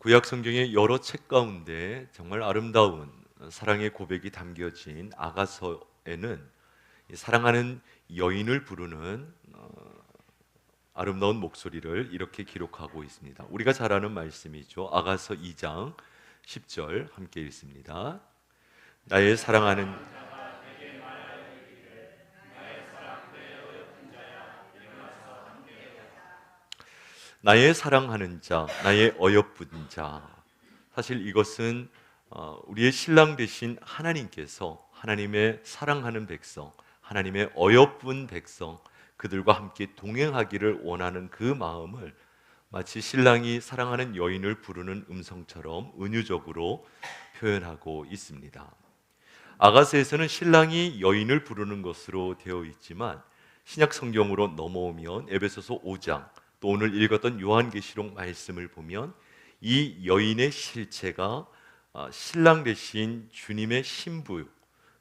구약 성경의 여러 책 가운데 정말 아름다운 사랑의 고백이 담겨진 아가서에는 사랑하는 여인을 부르는 아름다운 목소리를 이렇게 기록하고 있습니다. 우리가 잘 아는 말씀이죠. 아가서 2장 10절 함께 읽습니다. 나의 사랑하는 나의 사랑하는 자, 나의 어여쁜 자. 사실 이것은 우리의 신랑 되신 하나님께서 하나님의 사랑하는 백성, 하나님의 어여쁜 백성, 그들과 함께 동행하기를 원하는 그 마음을 마치 신랑이 사랑하는 여인을 부르는 음성처럼 은유적으로 표현하고 있습니다. 아가서에서는 신랑이 여인을 부르는 것으로 되어 있지만 신약 성경으로 넘어오면 에베소서 5장 또 오늘 읽었던 요한계시록 말씀을 보면 이 여인의 실체가 신랑 되신 주님의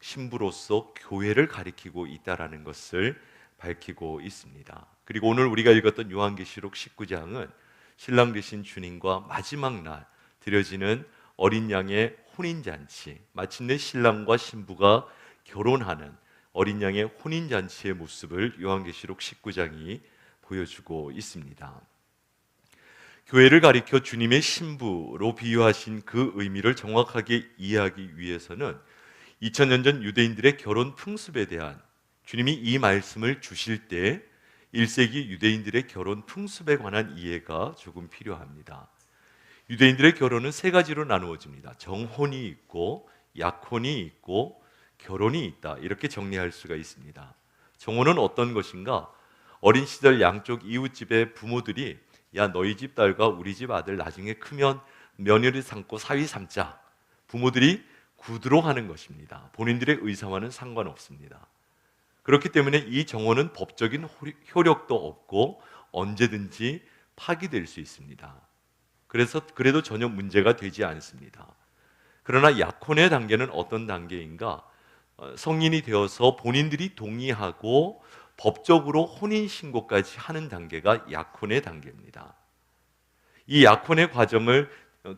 신부로서 교회를 가리키고 있다라는 것을 밝히고 있습니다. 그리고 오늘 우리가 읽었던 요한계시록 19장은 신랑 되신 주님과 마지막 날 드려지는 어린 양의 혼인잔치, 마침내 신랑과 신부가 결혼하는 어린 양의 혼인잔치의 모습을 요한계시록 19장이 보여주고 있습니다. 교회를 가리켜 주님의 신부로 비유하신 그 의미를 정확하게 이해하기 위해서는 2000년 전 유대인들의 결혼 풍습에 대한 주님이 이 말씀을 주실 때 1세기 유대인들의 결혼 풍습에 관한 이해가 조금 필요합니다. 유대인들의 결혼은 세 가지로 나누어집니다. 정혼이 있고 약혼이 있고 결혼이 있다. 이렇게 정리할 수가 있습니다. 정혼은 어떤 것인가? 어린 시절 양쪽 이웃집의 부모들이 야 너희 집 딸과 우리 집 아들 나중에 크면 며느리 삼고 사위 삼자, 부모들이 구두로 하는 것입니다. 본인들의 의사와는 상관없습니다. 그렇기 때문에 이 정혼은 법적인 효력도 없고 언제든지 파기될 수 있습니다. 그래도 전혀 문제가 되지 않습니다. 그러나 약혼의 단계는 어떤 단계인가? 성인이 되어서 본인들이 동의하고 법적으로 혼인신고까지 하는 단계가 약혼의 단계입니다.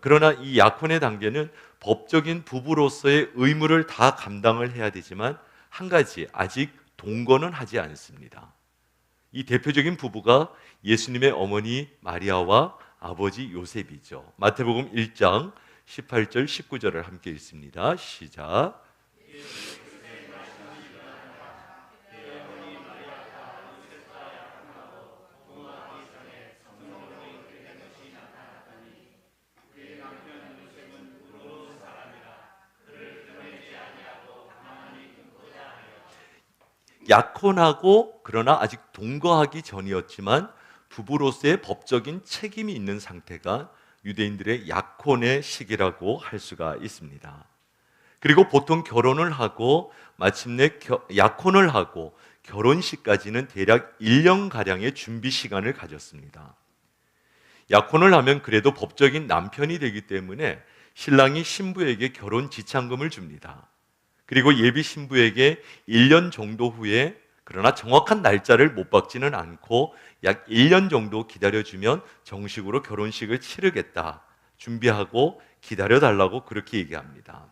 그러나 이 약혼의 단계는 법적인 부부로서의 의무를 다 감당을 해야 되지만 한 가지, 아직 동거는 하지 않습니다. 이 대표적인 부부가 예수님의 어머니 마리아와 아버지 요셉이죠. 마태복음 1장 18절 19절을 함께 읽습니다. 시작. 약혼하고 그러나 아직 동거하기 전이었지만 부부로서의 법적인 책임이 있는 상태가 유대인들의 약혼의 시기라고 할 수가 있습니다. 그리고 보통 결혼을 하고 마침내 약혼을 하고 결혼식까지는 대략 1년가량의 준비 시간을 가졌습니다. 약혼을 하면 그래도 법적인 남편이 되기 때문에 신랑이 신부에게 결혼 지참금을 줍니다. 그리고 예비 신부에게 1년 정도 후에 그러나 정확한 날짜를 못 박지는 않고 약 1년 정도 기다려주면 정식으로 결혼식을 치르겠다. 준비하고 기다려달라고 그렇게 얘기합니다.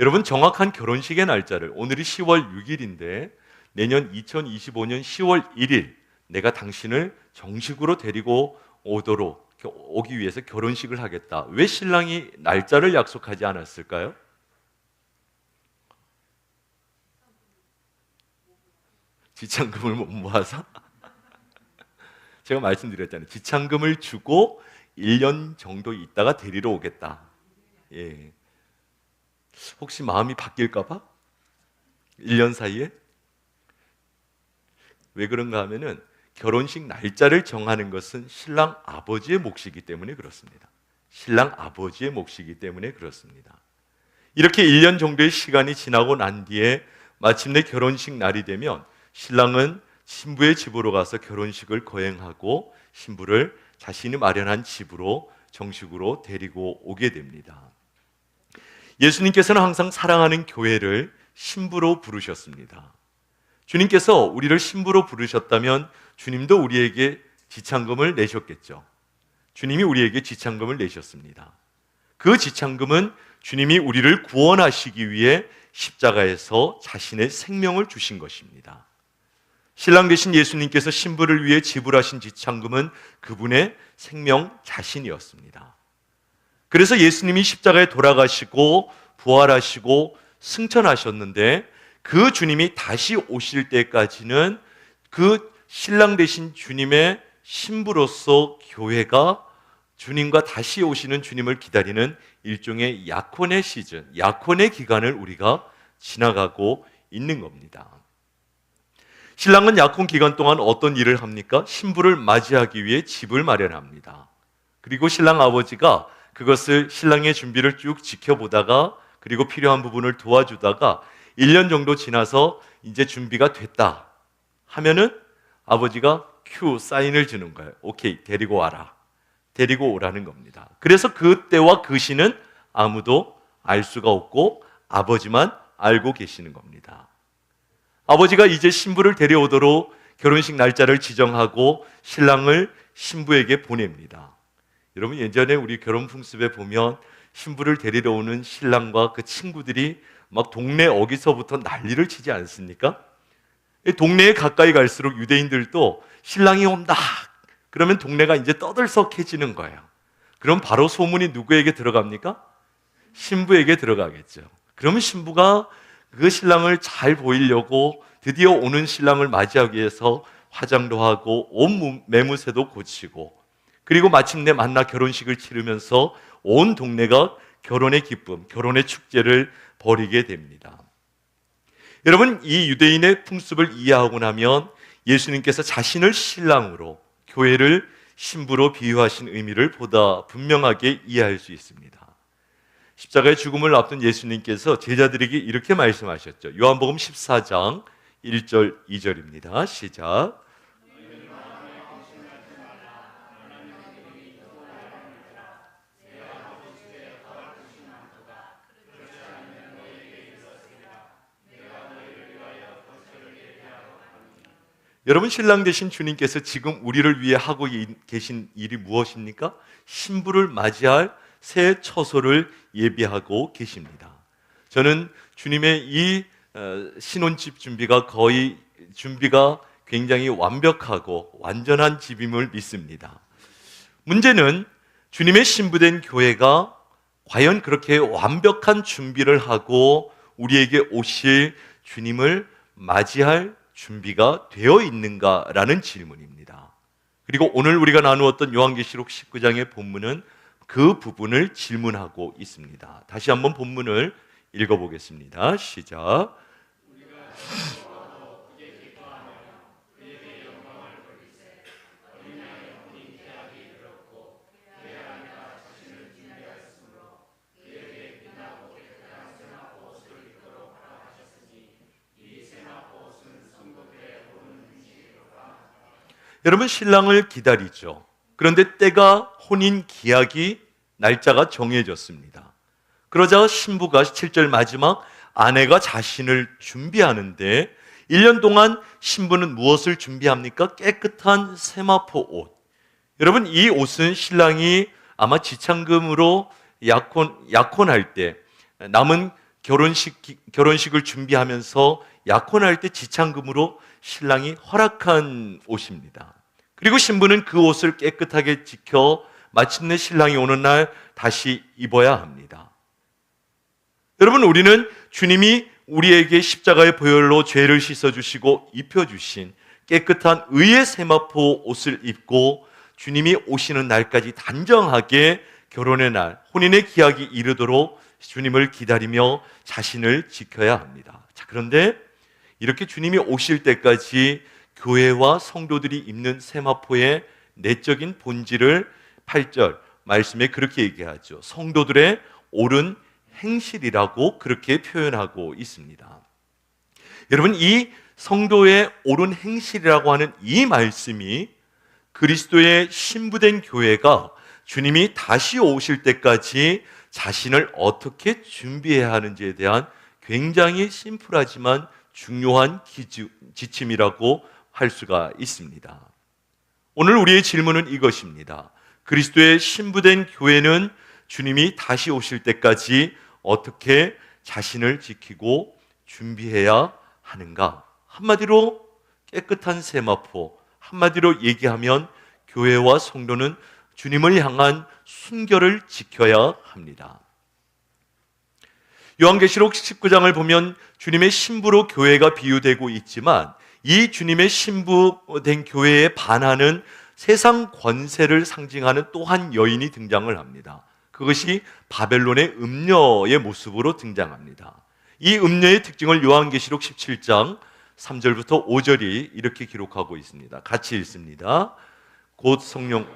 여러분 정확한 결혼식의 날짜를 오늘이 10월 6일인데 내년 2025년 10월 1일 내가 당신을 정식으로 데리고 오기 위해서 결혼식을 하겠다. 왜 신랑이 날짜를 약속하지 않았을까요? 지참금을 못 모아서? 제가 말씀드렸잖아요. 지참금을 주고 1년 정도 있다가 데리러 오겠다. 예. 혹시 마음이 바뀔까 봐? 1년 사이에? 왜 그런가 하면은 결혼식 날짜를 정하는 것은 신랑 아버지의 몫이기 때문에 그렇습니다. 신랑 아버지의 몫이기 때문에 그렇습니다. 이렇게 1년 정도의 시간이 지나고 난 뒤에 마침내 결혼식 날이 되면 신랑은 신부의 집으로 가서 결혼식을 거행하고 신부를 자신이 마련한 집으로 정식으로 데리고 오게 됩니다. 예수님께서는 항상 사랑하는 교회를 신부로 부르셨습니다. 주님께서 우리를 신부로 부르셨다면 주님도 우리에게 지참금을 내셨겠죠. 주님이 우리에게 지창금을 내셨습니다. 그 지창금은 주님이 우리를 구원하시기 위해 십자가에서 자신의 생명을 주신 것입니다. 신랑 되신 예수님께서 신부를 위해 지불하신 지창금은 그분의 생명 자신이었습니다. 그래서 예수님이 십자가에 돌아가시고 부활하시고 승천하셨는데 그 주님이 다시 오실 때까지는 그 신랑 되신 주님의 신부로서 교회가 주님과 다시 오시는 주님을 기다리는 일종의 약혼의 시즌, 약혼의 기간을 우리가 지나가고 있는 겁니다. 신랑은 약혼 기간 동안 어떤 일을 합니까? 신부를 맞이하기 위해 집을 마련합니다. 그리고 신랑 아버지가 그것을 신랑의 준비를 쭉 지켜보다가 그리고 필요한 부분을 도와주다가 1년 정도 지나서 이제 준비가 됐다 하면은 아버지가 큐 사인을 주는 거예요. 오케이, 데리고 와라. 데리고 오라는 겁니다. 그래서 그때와 그 시는 아무도 알 수가 없고 아버지만 알고 계시는 겁니다. 아버지가 이제 신부를 데려오도록 결혼식 날짜를 지정하고 신랑을 신부에게 보냅니다. 여러분, 예전에 우리 결혼 풍습에 보면 신부를 데리러 오는 신랑과 그 친구들이 막 동네 어귀서부터 난리를 치지 않습니까? 동네에 가까이 갈수록 유대인들도 신랑이 온다 그러면 동네가 이제 떠들썩해지는 거예요. 그럼 바로 소문이 누구에게 들어갑니까? 신부에게 들어가겠죠. 그러면 신부가 그 신랑을 잘 보이려고 드디어 오는 신랑을 맞이하기 위해서 화장도 하고 온 매무새도 고치고 그리고 마침내 만나 결혼식을 치르면서 온 동네가 결혼의 기쁨, 결혼의 축제를 벌이게 됩니다. 여러분, 이 유대인의 풍습을 이해하고 나면 예수님께서 자신을 신랑으로 교회를 신부로 비유하신 의미를 보다 분명하게 이해할 수 있습니다. 십자가의 죽음을 앞둔 예수님께서 제자들에게 이렇게 말씀하셨죠. 요한복음 14장 1절 2절입니다. 시작. 여러분, 신랑 되신 주님께서 지금 우리를 위해 하고 계신 일이 무엇입니까? 신부를 맞이할 새 처소를 예비하고 계십니다. 저는 주님의 이 신혼집 준비가 굉장히 완벽하고 완전한 집임을 믿습니다. 문제는 주님의 신부된 교회가 과연 그렇게 완벽한 준비를 하고 우리에게 오실 주님을 맞이할 준비가 되어 있는가라는 질문입니다. 그리고 오늘 우리가 나누었던 요한계시록 19장의 본문은 그 부분을 질문하고 있습니다. 다시 한번 본문을 읽어보겠습니다. 시작. 여러분, 신랑을 기다리죠. 그런데 때가 혼인 기약이 날짜가 정해졌습니다. 그러자 신부가 7절 마지막 아내가 자신을 준비하는데 1년 동안 신부는 무엇을 준비합니까? 깨끗한 세마포 옷. 여러분, 이 옷은 신랑이 아마 지창금으로 약혼할 때 남은 결혼식을 준비하면서 약혼할 때 지창금으로 신랑이 허락한 옷입니다. 그리고 신부는 그 옷을 깨끗하게 지켜 마침내 신랑이 오는 날 다시 입어야 합니다. 여러분, 우리는 주님이 우리에게 십자가의 보혈로 죄를 씻어주시고 입혀주신 깨끗한 의의 세마포 옷을 입고 주님이 오시는 날까지 단정하게 결혼의 날, 혼인의 기약이 이르도록 주님을 기다리며 자신을 지켜야 합니다. 자, 그런데 이렇게 주님이 오실 때까지 교회와 성도들이 입는 세마포의 내적인 본질을 8절 말씀에 그렇게 얘기하죠. 성도들의 옳은 행실이라고 그렇게 표현하고 있습니다. 여러분, 이 성도의 옳은 행실이라고 하는 이 말씀이 그리스도의 신부된 교회가 주님이 다시 오실 때까지 자신을 어떻게 준비해야 하는지에 대한 굉장히 심플하지만 중요한 지침이라고 할 수가 있습니다. 오늘 우리의 질문은 이것입니다. 그리스도의 신부된 교회는 주님이 다시 오실 때까지 어떻게 자신을 지키고 준비해야 하는가? 한마디로 깨끗한 세마포, 한마디로 얘기하면 교회와 성도는 주님을 향한 순결을 지켜야 합니다. 요한계시록 19장을 보면 주님의 신부로 교회가 비유되고 있지만 이 주님의 신부된 교회에 반하는 세상 권세를 상징하는 또 한 여인이 등장을 합니다. 그것이 바벨론의 음녀의 모습으로 등장합니다. 이 음녀의 특징을 요한계시록 17장 3절부터 5절이 이렇게 기록하고 있습니다. 같이 읽습니다. 곧 성령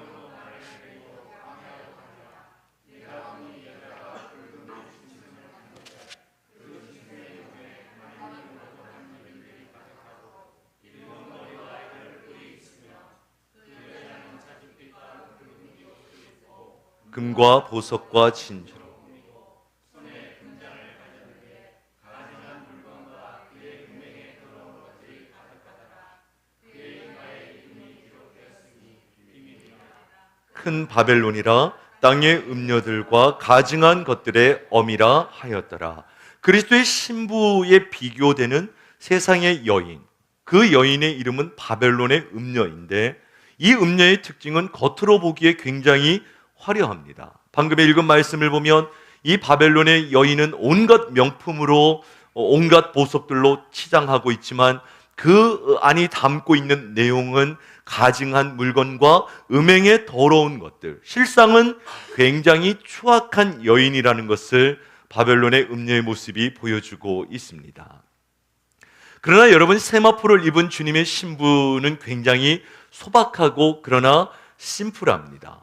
금과 보석과 진주로 큰 바벨론이라 땅의 음녀들과 가증한 것들의 엄이라 하였더라. 그리스도의 신부에 비교되는 세상의 여인, 그 여인의 이름은 바벨론의 음녀인데 이 음녀의 특징은 겉으로 보기에 굉장히 화려합니다. 방금에 읽은 말씀을 보면 이 바벨론의 여인은 온갖 명품으로 온갖 보석들로 치장하고 있지만 그 안이 담고 있는 내용은 가증한 물건과 음행의 더러운 것들, 실상은 굉장히 추악한 여인이라는 것을 바벨론의 음녀의 모습이 보여주고 있습니다. 그러나 여러분, 세마포를 입은 주님의 신부는 굉장히 소박하고 그러나 심플합니다.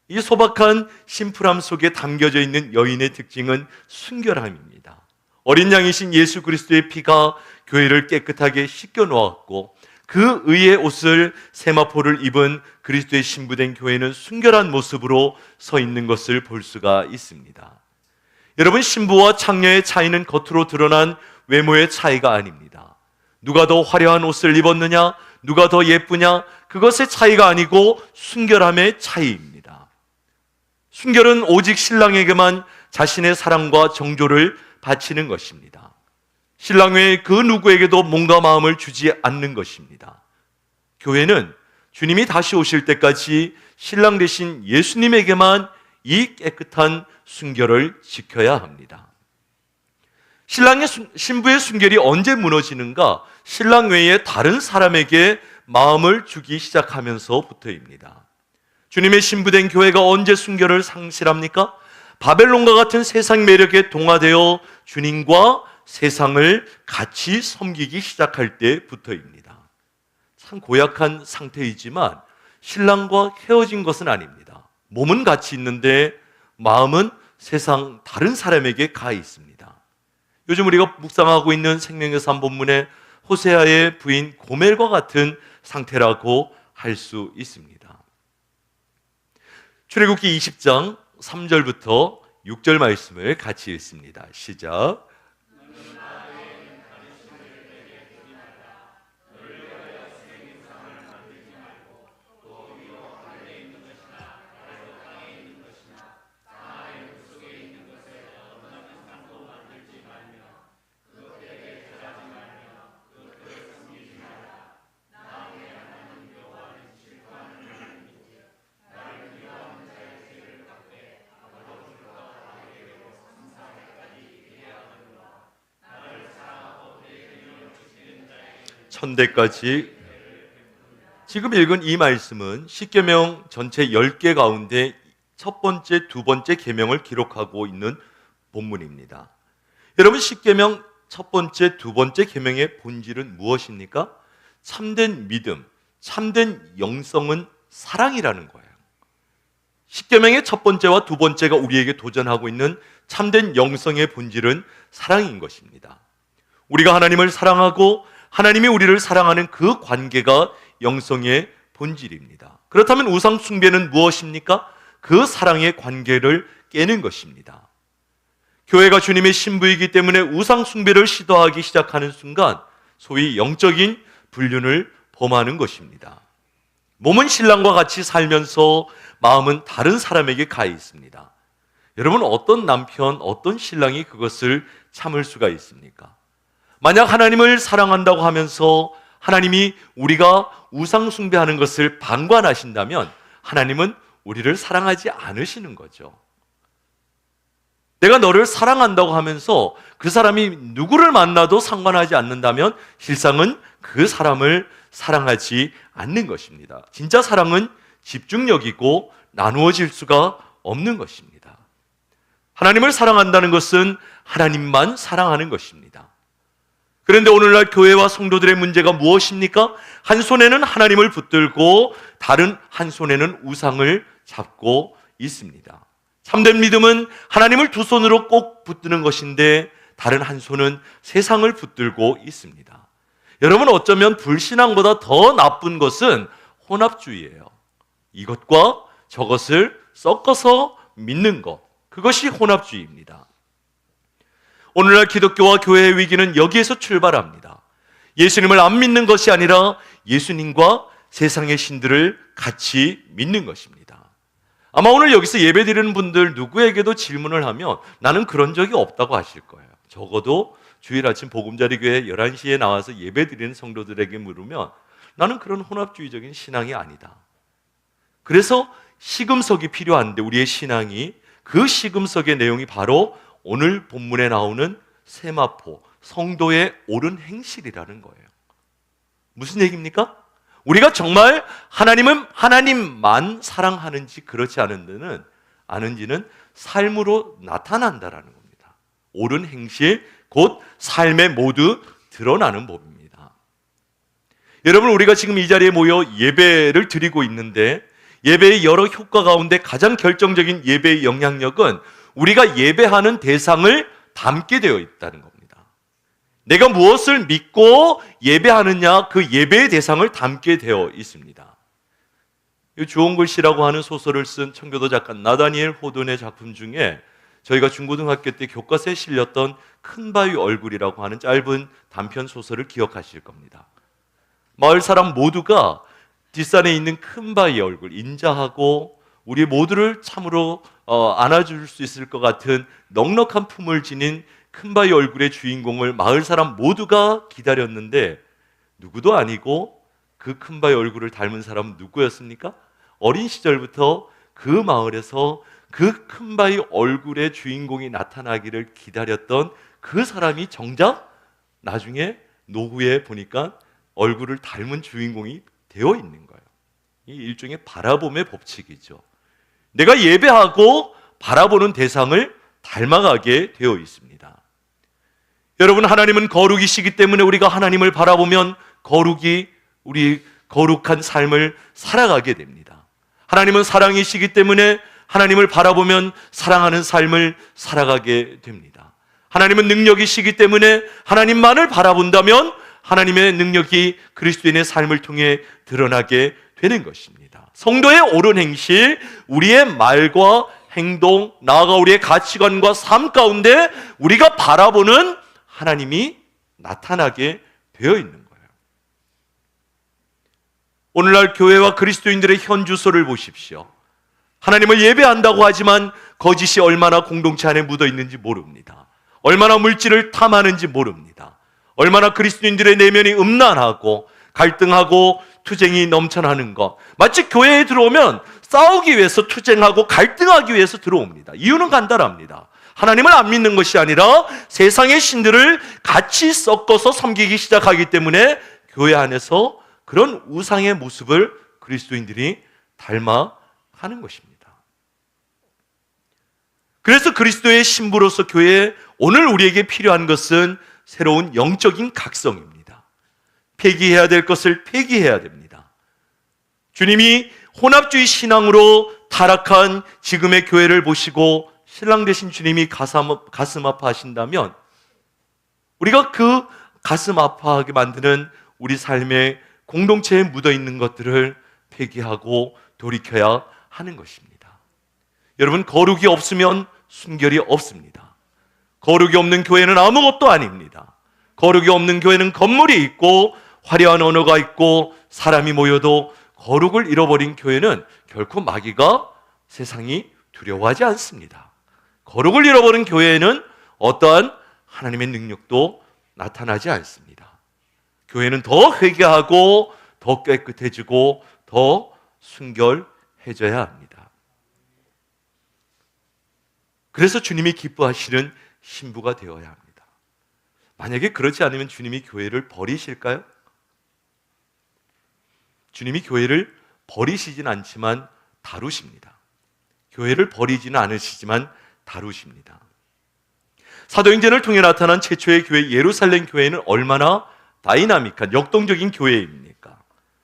이 소박한 심플함 속에 담겨져 있는 여인의 특징은 순결함입니다. 어린 양이신 예수 그리스도의 피가 교회를 깨끗하게 씻겨 놓았고 그 의의 옷을 세마포를 입은 그리스도의 신부된 교회는 순결한 모습으로 서 있는 것을 볼 수가 있습니다. 여러분, 신부와 창녀의 차이는 겉으로 드러난 외모의 차이가 아닙니다. 누가 더 화려한 옷을 입었느냐, 누가 더 예쁘냐, 그것의 차이가 아니고 순결함의 차이입니다. 순결은 오직 신랑에게만 자신의 사랑과 정조를 바치는 것입니다. 신랑 외에 그 누구에게도 몸과 마음을 주지 않는 것입니다. 교회는 주님이 다시 오실 때까지 신랑 되신 예수님에게만 이 깨끗한 순결을 지켜야 합니다. 신부의 순결이 언제 무너지는가? 신랑 외에 다른 사람에게 마음을 주기 시작하면서부터입니다. 주님의 신부된 교회가 언제 순결을 상실합니까? 바벨론과 같은 세상 매력에 동화되어 주님과 세상을 같이 섬기기 시작할 때부터입니다. 참 고약한 상태이지만 신랑과 헤어진 것은 아닙니다. 몸은 같이 있는데 마음은 세상 다른 사람에게 가 있습니다. 요즘 우리가 묵상하고 있는 생명의 산 본문에 호세아의 부인 고멜과 같은 상태라고 할 수 있습니다. 출애굽기 20장 3절부터 6절 말씀을 같이 읽습니다. 시작. 천대까지. 지금 읽은 이 말씀은 십계명 전체 10개 가운데 첫 번째, 두 번째 계명을 기록하고 있는 본문입니다. 여러분, 십계명 첫 번째, 두 번째 계명의 본질은 무엇입니까? 참된 믿음, 참된 영성은 사랑이라는 거예요. 십계명의 첫 번째와 두 번째가 우리에게 도전하고 있는 참된 영성의 본질은 사랑인 것입니다. 우리가 하나님을 사랑하고 하나님이 우리를 사랑하는 그 관계가 영성의 본질입니다. 그렇다면 우상 숭배는 무엇입니까? 그 사랑의 관계를 깨는 것입니다. 교회가 주님의 신부이기 때문에 우상 숭배를 시도하기 시작하는 순간 소위 영적인 불륜을 범하는 것입니다. 몸은 신랑과 같이 살면서 마음은 다른 사람에게 가 있습니다. 여러분, 어떤 남편, 어떤 신랑이 그것을 참을 수가 있습니까? 만약 하나님을 사랑한다고 하면서 하나님이 우리가 우상 숭배하는 것을 방관하신다면 하나님은 우리를 사랑하지 않으시는 거죠. 내가 너를 사랑한다고 하면서 그 사람이 누구를 만나도 상관하지 않는다면 실상은 그 사람을 사랑하지 않는 것입니다. 진짜 사랑은 집중력이고 나누어질 수가 없는 것입니다. 하나님을 사랑한다는 것은 하나님만 사랑하는 것입니다. 그런데 오늘날 교회와 성도들의 문제가 무엇입니까? 한 손에는 하나님을 붙들고 다른 한 손에는 우상을 잡고 있습니다. 참된 믿음은 하나님을 두 손으로 꼭 붙드는 것인데 다른 한 손은 세상을 붙들고 있습니다. 여러분, 어쩌면 불신앙보다 더 나쁜 것은 혼합주의예요. 이것과 저것을 섞어서 믿는 것, 그것이 혼합주의입니다. 오늘날 기독교와 교회의 위기는 여기에서 출발합니다. 예수님을 안 믿는 것이 아니라 예수님과 세상의 신들을 같이 믿는 것입니다. 아마 오늘 여기서 예배 드리는 분들 누구에게도 질문을 하면 나는 그런 적이 없다고 하실 거예요. 적어도 주일 아침 보금자리교회 11시에 나와서 예배 드리는 성도들에게 물으면 나는 그런 혼합주의적인 신앙이 아니다. 그래서 시금석이 필요한데 우리의 신앙이 그 시금석의 내용이 바로 오늘 본문에 나오는 세마포, 성도의 옳은 행실이라는 거예요. 무슨 얘기입니까? 우리가 정말 하나님만 사랑하는지 그렇지 않은지는 삶으로 나타난다라는 겁니다. 옳은 행실, 곧 삶에 모두 드러나는 법입니다. 여러분, 우리가 지금 이 자리에 모여 예배를 드리고 있는데 예배의 여러 효과 가운데 가장 결정적인 예배의 영향력은 우리가 예배하는 대상을 담게 되어 있다는 겁니다. 내가 무엇을 믿고 예배하느냐, 그 예배의 대상을 담게 되어 있습니다. 주홍글 씨라고 하는 소설을 쓴 청교도 작가 나다니엘 호돈의 작품 중에 저희가 중고등학교 때 교과서에 실렸던 큰 바위 얼굴이라고 하는 짧은 단편 소설을 기억하실 겁니다. 마을 사람 모두가 뒷산에 있는 큰 바위 얼굴, 인자하고 우리 모두를 참으로 안아줄 수 있을 것 같은 넉넉한 품을 지닌 큰 바위 얼굴의 주인공을 마을 사람 모두가 기다렸는데 누구도 아니고 그 큰 바위 얼굴을 닮은 사람은 누구였습니까? 어린 시절부터 그 마을에서 그 큰 바위 얼굴의 주인공이 나타나기를 기다렸던 그 사람이 정작 나중에 노후에 보니까 얼굴을 닮은 주인공이 되어 있는 거예요. 이 일종의 바라봄의 법칙이죠. 내가 예배하고 바라보는 대상을 닮아가게 되어 있습니다. 여러분, 하나님은 거룩이시기 때문에 우리가 하나님을 바라보면 우리 거룩한 삶을 살아가게 됩니다. 하나님은 사랑이시기 때문에 하나님을 바라보면 사랑하는 삶을 살아가게 됩니다. 하나님은 능력이시기 때문에 하나님만을 바라본다면 하나님의 능력이 그리스도인의 삶을 통해 드러나게 되는 것입니다. 성도의 옳은 행실, 우리의 말과 행동, 나아가 우리의 가치관과 삶 가운데 우리가 바라보는 하나님이 나타나게 되어 있는 거예요. 오늘날 교회와 그리스도인들의 현 주소를 보십시오. 하나님을 예배한다고 하지만 거짓이 얼마나 공동체 안에 묻어 있는지 모릅니다. 얼마나 물질을 탐하는지 모릅니다. 얼마나 그리스도인들의 내면이 음란하고 갈등하고 투쟁이 넘쳐나는 것. 마치 교회에 들어오면 싸우기 위해서 투쟁하고 갈등하기 위해서 들어옵니다. 이유는 간단합니다. 하나님을 안 믿는 것이 아니라 세상의 신들을 같이 섞어서 섬기기 시작하기 때문에 교회 안에서 그런 우상의 모습을 그리스도인들이 닮아가는 것입니다. 그래서 그리스도의 신부로서 교회에 오늘 우리에게 필요한 것은 새로운 영적인 각성입니다. 폐기해야 될 것을 폐기해야 됩니다. 주님이 혼합주의 신앙으로 타락한 지금의 교회를 보시고 신랑 되신 주님이 가슴 아파하신다면 우리가 그 가슴 아파하게 만드는 우리 삶의 공동체에 묻어있는 것들을 폐기하고 돌이켜야 하는 것입니다. 여러분, 거룩이 없으면 순결이 없습니다. 거룩이 없는 교회는 아무것도 아닙니다. 거룩이 없는 교회는 건물이 있고 화려한 언어가 있고 사람이 모여도 거룩을 잃어버린 교회는 결코 마귀가 세상이 두려워하지 않습니다. 거룩을 잃어버린 교회에는 어떠한 하나님의 능력도 나타나지 않습니다. 교회는 더 회개하고 더 깨끗해지고 더 순결해져야 합니다. 그래서 주님이 기뻐하시는 신부가 되어야 합니다. 만약에 그렇지 않으면 주님이 교회를 버리실까요? 주님이 교회를 버리시진 않지만 다루십니다. 교회를 버리지는 않으시지만 다루십니다. 사도행전을 통해 나타난 최초의 교회 예루살렘 교회는 얼마나 다이나믹한 역동적인 교회입니까?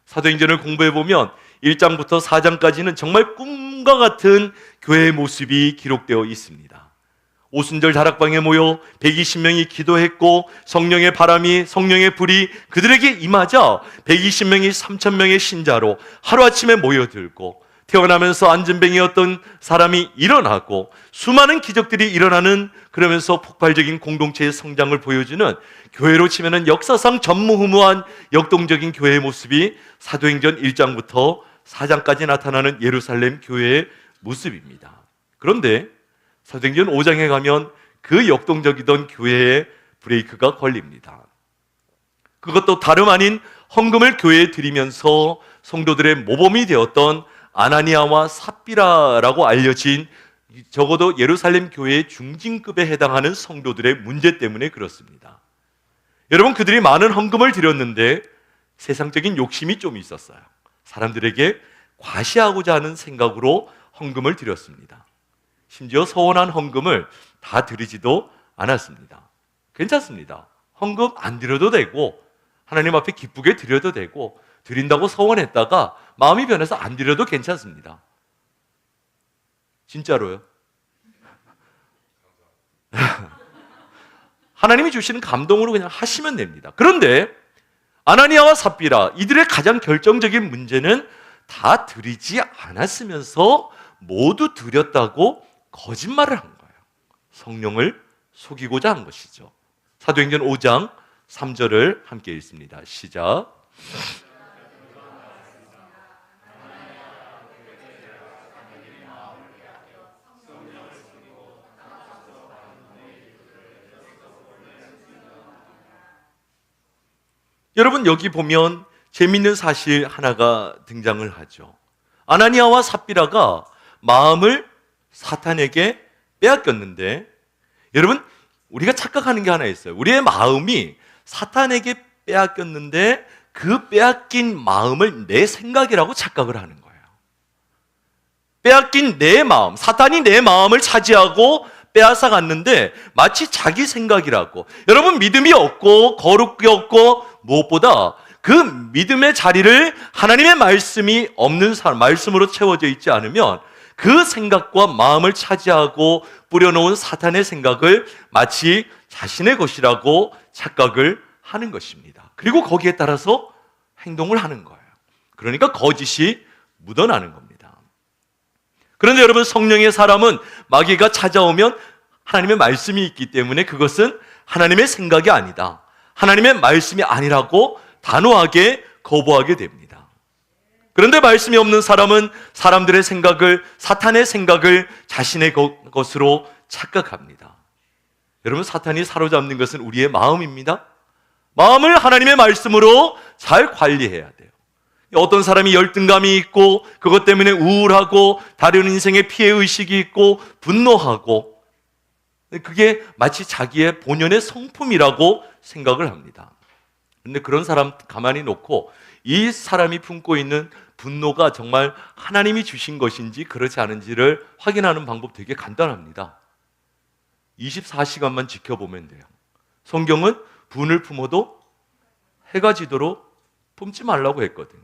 사도행전을 공부해보면 1장부터 4장까지는 정말 꿈과 같은 교회의 모습이 기록되어 있습니다. 오순절 다락방에 모여 120명이 기도했고 성령의 바람이 성령의 불이 그들에게 임하자 120명이 3,000명의 신자로 하루아침에 모여들고 태어나면서 안진뱅이였던 사람이 일어나고 수많은 기적들이 일어나는 그러면서 폭발적인 공동체의 성장을 보여주는 교회로 치면은 역사상 전무후무한 역동적인 교회의 모습이 사도행전 1장부터 4장까지 나타나는 예루살렘 교회의 모습입니다. 그런데 사도행전 5장에 가면 그 역동적이던 교회의 브레이크가 걸립니다. 그것도 다름 아닌 헌금을 교회에 드리면서 성도들의 모범이 되었던 아나니아와 삽비라라고 알려진 적어도 예루살렘 교회의 중진급에 해당하는 성도들의 문제 때문에 그렇습니다. 여러분, 그들이 많은 헌금을 드렸는데 세상적인 욕심이 좀 있었어요. 사람들에게 과시하고자 하는 생각으로 헌금을 드렸습니다. 심지어 서원한 헌금을 다 드리지도 않았습니다. 괜찮습니다. 헌금 안 드려도 되고 하나님 앞에 기쁘게 드려도 되고 드린다고 서원했다가 마음이 변해서 안 드려도 괜찮습니다. 진짜로요. 하나님이 주시는 감동으로 그냥 하시면 됩니다. 그런데 아나니아와 삽비라 이들의 가장 결정적인 문제는 다 드리지 않았으면서 모두 드렸다고 거짓말을 한 거예요. 성령을 속이고자 한 것이죠. 사도행전 5장 3절을 함께 읽습니다. 시작. 여러분, 여기 보면 재밌는 사실 하나가 등장을 하죠. 아나니아와 삽비라가 마음을 사탄에게 빼앗겼는데, 여러분, 우리가 착각하는 게 하나 있어요. 우리의 마음이 사탄에게 빼앗겼는데 그 빼앗긴 마음을 내 생각이라고 착각을 하는 거예요. 빼앗긴 내 마음, 사탄이 내 마음을 차지하고 빼앗아 갔는데 마치 자기 생각이라고. 여러분, 믿음이 없고 거룩이 없고 무엇보다 그 믿음의 자리를 하나님의 말씀이 없는 사람, 말씀으로 채워져 있지 않으면 그 생각과 마음을 차지하고 뿌려놓은 사탄의 생각을 마치 자신의 것이라고 착각을 하는 것입니다. 그리고 거기에 따라서 행동을 하는 거예요. 그러니까 거짓이 묻어나는 겁니다. 그런데 여러분, 성령의 사람은 마귀가 찾아오면 하나님의 말씀이 있기 때문에 그것은 하나님의 생각이 아니다, 하나님의 말씀이 아니라고 단호하게 거부하게 됩니다. 그런데 말씀이 없는 사람은 사람들의 생각을, 사탄의 생각을 자신의 것으로 착각합니다. 여러분, 사탄이 사로잡는 것은 우리의 마음입니다. 마음을 하나님의 말씀으로 잘 관리해야 돼요. 어떤 사람이 열등감이 있고 그것 때문에 우울하고 다른 인생에 피해의식이 있고 분노하고, 그게 마치 자기의 본연의 성품이라고 생각을 합니다. 그런데 그런 사람 가만히 놓고 이 사람이 품고 있는 분노가 정말 하나님이 주신 것인지 그렇지 않은지를 확인하는 방법 되게 간단합니다. 24시간만 지켜보면 돼요. 성경은 분을 품어도 해가 지도록 품지 말라고 했거든요.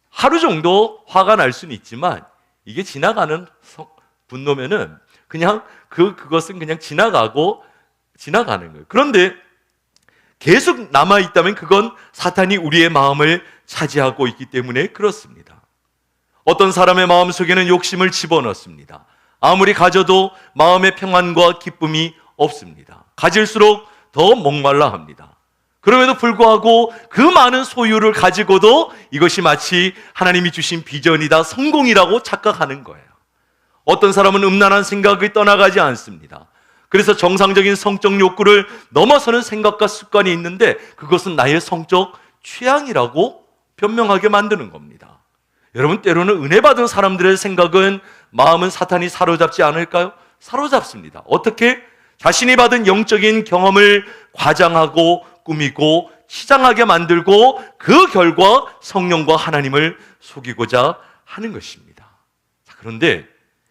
하루 정도 화가 날 수는 있지만 이게 지나가는 분노면은 그냥 그것은 그냥 지나가는 거예요. 그런데 계속 남아있다면 그건 사탄이 우리의 마음을 차지하고 있기 때문에 그렇습니다. 어떤 사람의 마음 속에는 욕심을 집어넣습니다. 아무리 가져도 마음의 평안과 기쁨이 없습니다. 가질수록 더 목말라 합니다. 그럼에도 불구하고 그 많은 소유를 가지고도 이것이 마치 하나님이 주신 비전이다, 성공이라고 착각하는 거예요. 어떤 사람은 음란한 생각이 떠나가지 않습니다. 그래서 정상적인 성적 욕구를 넘어서는 생각과 습관이 있는데 그것은 나의 성적 취향이라고 변명하게 만드는 겁니다. 여러분, 때로는 은혜 받은 사람들의 생각은, 마음은 사탄이 사로잡지 않을까요? 사로잡습니다. 어떻게? 자신이 받은 영적인 경험을 과장하고 꾸미고 치장하게 만들고 그 결과 성령과 하나님을 속이고자 하는 것입니다. 그런데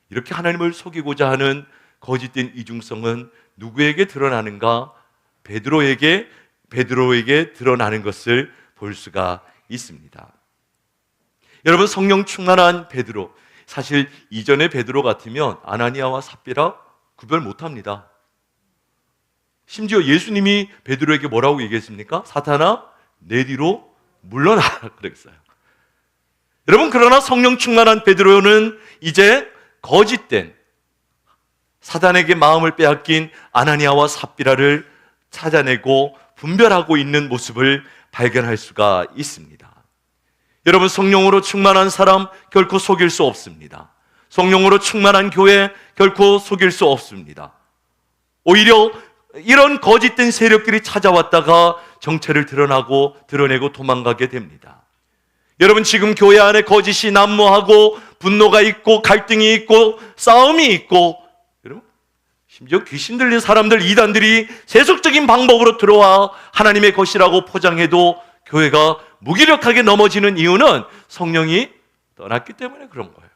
이렇게 하나님을 속이고자 하는 거짓된 이중성은 누구에게 드러나는가? 베드로에게 드러나는 것을 볼 수가 있습니다. 여러분, 성령 충만한 베드로, 사실 이전의 베드로 같으면 아나니아와 삽비라 구별 못합니다. 심지어 예수님이 베드로에게 뭐라고 얘기했습니까? 사탄아, 내 뒤로 물러나라 그랬어요. 여러분, 그러나 성령 충만한 베드로는 이제 거짓된, 사단에게 마음을 빼앗긴 아나니아와 삽비라를 찾아내고 분별하고 있는 모습을 발견할 수가 있습니다. 여러분, 성령으로 충만한 사람 결코 속일 수 없습니다. 성령으로 충만한 교회 결코 속일 수 없습니다. 오히려 이런 거짓된 세력들이 찾아왔다가 정체를 드러내고 도망가게 됩니다. 여러분, 지금 교회 안에 거짓이 난무하고 분노가 있고 갈등이 있고 싸움이 있고, 여러분, 심지어 귀신 들린 사람들, 이단들이 세속적인 방법으로 들어와 하나님의 것이라고 포장해도 교회가 무기력하게 넘어지는 이유는 성령이 떠났기 때문에 그런 거예요.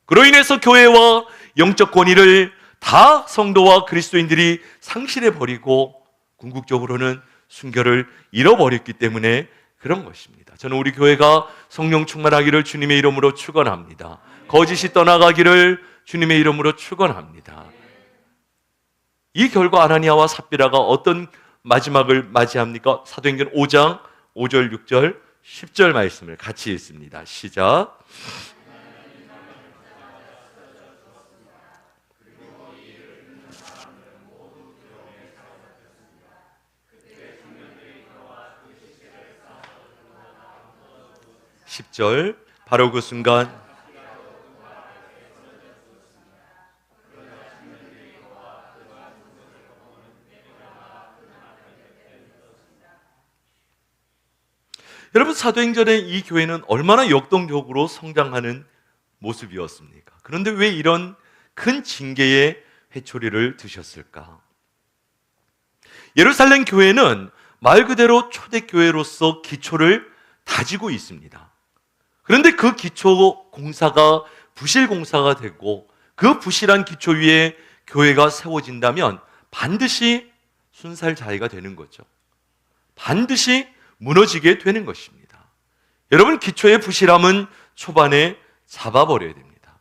그로 인해서 교회와 영적 권위를 다 성도와 그리스도인들이 상실해버리고 궁극적으로는 순결을 잃어버렸기 때문에 그런 것입니다. 저는 우리 교회가 성령 충만하기를 주님의 이름으로 축원합니다. 거짓이 떠나가기를 주님의 이름으로 축원합니다. 이 결과 아나니아와 삽비라가 어떤 마지막을 맞이합니까? 사도행전 5장 5절, 6절, 10절 말씀을 같이 읽습니다. 시작. 10절, 바로 그 순간 여러분, 사도행전의 이 교회는 얼마나 역동적으로 성장하는 모습이었습니까? 그런데 왜 이런 큰 징계의 회초리를 드셨을까? 예루살렘 교회는 말 그대로 초대교회로서 기초를 다지고 있습니다. 그런데 그 기초 공사가 부실 공사가 되고 그 부실한 기초 위에 교회가 세워진다면 반드시 순살자해가 되는 거죠. 반드시 무너지게 되는 것입니다. 여러분, 기초의 부실함은 초반에 잡아버려야 됩니다.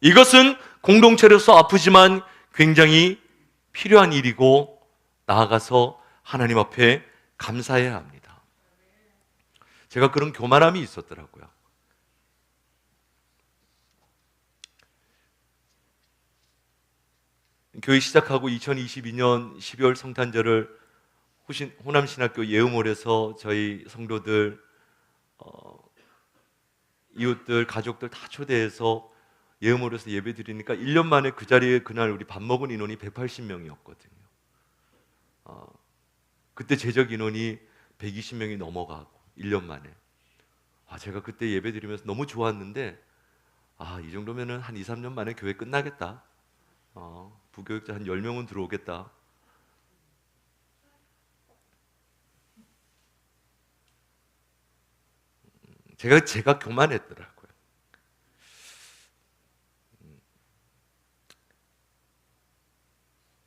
이것은 공동체로서 아프지만 굉장히 필요한 일이고 나아가서 하나님 앞에 감사해야 합니다. 제가 그런 교만함이 있었더라고요. 교회 시작하고 2022년 12월 성탄절을 호남신학교 예음홀에서 저희 성도들, 이웃들, 가족들 다 초대해서 예음홀에서 예배 드리니까 1년 만에 그 자리에 그날 우리 밥 먹은 인원이 180명이었거든요. 그때 제적 인원이 120명이 넘어가고 1년 만에. 제가 그때 예배 드리면서 너무 좋았는데 이 정도면은 한 2, 3년 만에 교회 끝나겠다. 부교육자 한 10명은 들어오겠다. 제가 교만했더라고요.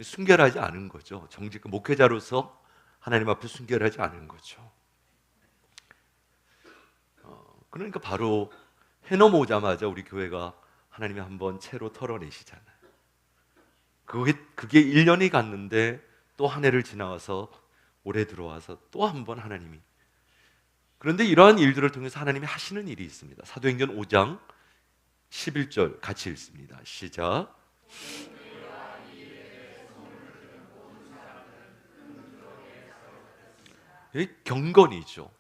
순결하지 않은 거죠. 정직 목회자로서 하나님 앞에 순결하지 않은 거죠. 그러니까 바로 해 넘어오자마자 우리 교회가 하나님이 한번 채로 털어내시잖아요. 그게 1년이 갔는데 또 한 해를 지나와서 올해 들어와서 또 한 번 하나님이. 그런데 이러한 일들을 통해서 하나님이 하시는 일이 있습니다. 사도행전 5장 11절 같이 읽습니다. 시작. 경건이죠.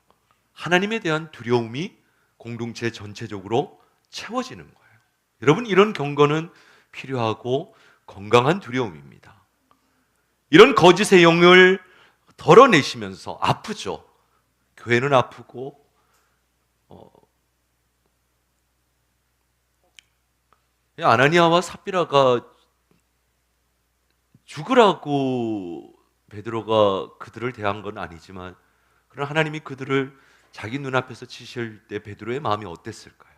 하나님에 대한 두려움이 공동체 전체적으로 채워지는 거예요. 여러분, 이런 경건은 필요하고 건강한 두려움입니다. 이런 거짓의 영을 덜어내시면서 아프죠. 교회는 아프고 아나니아와 삽비라가 죽으라고 베드로가 그들을 대한 건 아니지만, 그러나 하나님이 그들을 자기 눈앞에서 치실 때 베드로의 마음이 어땠을까요?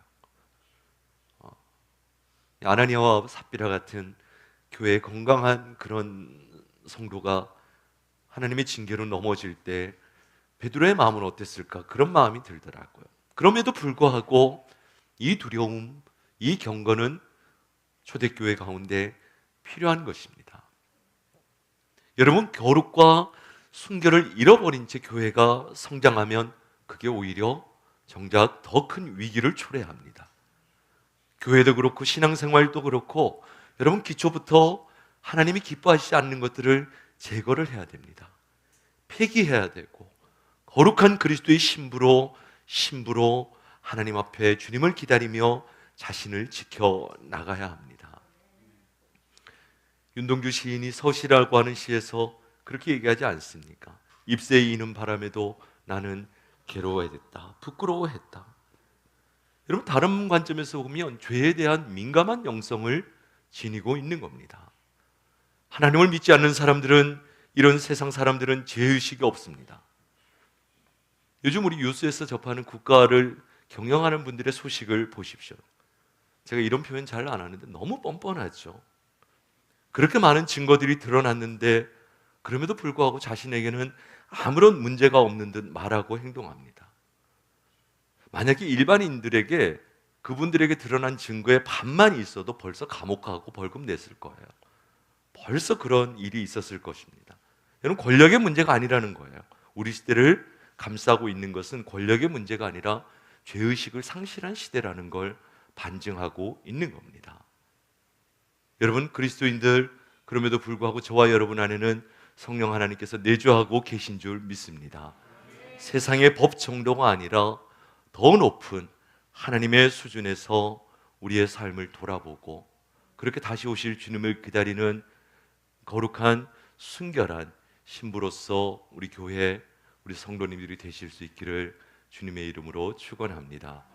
아나니아와 삽비라 같은 교회의 건강한 그런 성도가 하나님의 징계로 넘어질 때 베드로의 마음은 어땠을까? 그런 마음이 들더라고요. 그럼에도 불구하고 이 두려움, 이 경건은 초대교회 가운데 필요한 것입니다. 여러분, 거룩과 순결을 잃어버린 채 교회가 성장하면 그게 오히려 정작 더 큰 위기를 초래합니다. 교회도 그렇고 신앙생활도 그렇고 여러분, 기초부터 하나님이 기뻐하시지 않는 것들을 제거를 해야 됩니다. 폐기해야 되고 거룩한 그리스도의 신부로 하나님 앞에 주님을 기다리며 자신을 지켜 나가야 합니다. 윤동주 시인이 서시라고 하는 시에서 그렇게 얘기하지 않습니까? 잎새에 이는 바람에도 나는 괴로워했다, 부끄러워했다. 여러분, 다른 관점에서 보면 죄에 대한 민감한 영성을 지니고 있는 겁니다. 하나님을 믿지 않는 사람들은, 이런 세상 사람들은 죄의식이 없습니다. 요즘 우리 뉴스에서 접하는 국가를 경영하는 분들의 소식을 보십시오. 제가 이런 표현 잘 안 하는데 너무 뻔뻔하죠. 그렇게 많은 증거들이 드러났는데 그럼에도 불구하고 자신에게는 아무런 문제가 없는 듯 말하고 행동합니다. 만약에 일반인들에게 그분들에게 드러난 증거의 반만 있어도 벌써 감옥 가고 벌금 냈을 거예요. 벌써 그런 일이 있었을 것입니다. 여러분, 권력의 문제가 아니라는 거예요. 우리 시대를 감싸고 있는 것은 권력의 문제가 아니라 죄의식을 상실한 시대라는 걸 반증하고 있는 겁니다. 여러분, 그리스도인들, 그럼에도 불구하고 저와 여러분 안에는 성령 하나님께서 내주하고 계신 줄 믿습니다. 세상의 법 정도가 아니라 더 높은 하나님의 수준에서 우리의 삶을 돌아보고 그렇게 다시 오실 주님을 기다리는 거룩한 순결한 신부로서 우리 교회, 우리 성도님들이 되실 수 있기를 주님의 이름으로 축원합니다.